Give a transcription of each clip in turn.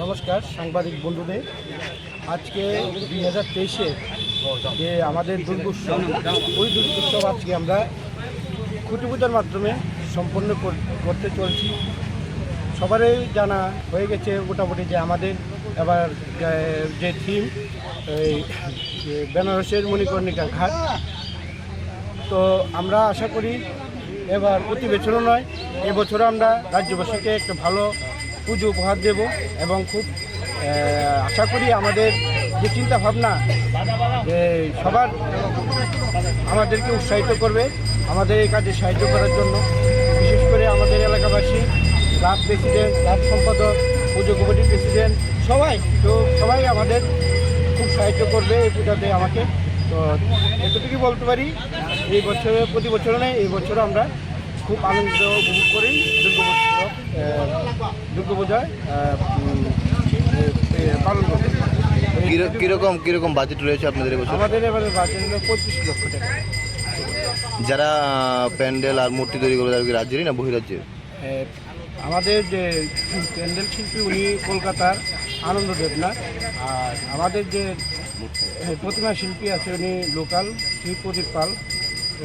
নমস্কার সাংবাদিক বন্ধুদের। আজকে 2023-এ যে আমাদের দুর্গোৎসব, ওই দুর্গোৎসব আজকে আমরা খুঁটি পূজার মাধ্যমে সম্পন্ন করতে চলছি। সবারই জানা হয়ে গেছে মোটামুটি যে আমাদের এবার যে থিম এই বেনারসের মণিকর্ণিকা ঘাট। তো আমরা আশা করি এবার প্রতি বছরও নয়, এবছরও আমরা রাজ্যবাসীকে একটা ভালো পুজো উপহার দেব এবং খুব আশা করি আমাদের যে চিন্তা ভাবনা যে সবার আমাদেরকে উৎসাহিত করবে আমাদের এই কাজে সাহায্য করার জন্য। বিশেষ করে আমাদের এলাকাবাসী, ক্লাব প্রেসিডেন্ট, ক্লাব সম্পাদক, পুজো কমিটির প্রেসিডেন্ট, সবাই আমাদের খুব সাহায্য করবে এই পূজাতে আমাকে। তো এতটুকুই বলতে পারি, এই বছরে প্রতি বছর নেই, এই বছরও আমরা খুব আনন্দ উপভোগ করি দুর্গাপূজায় পালন করতে। কিরকম বাজেট রয়েছে আপনাদের এবছর? আমাদের এবারে বাজেট হলো 25 লক্ষ টাকা। যারা প্যান্ডেল আর মূর্তি তৈরি করে তারা কি রাজ্যেরই না বহিরাজ্যের? আমাদের যে প্যান্ডেল শিল্পী উনি কলকাতার আনন্দ দেবনাথ, আর আমাদের যে প্রতিমা শিল্পী আছে উনি লোকাল শ্রী প্রদীপ পাল,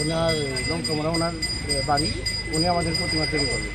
ওনার লঙ্কমরা ওনার বাড়ি, উনি আমাদের প্রতিমা তৈরি করবে।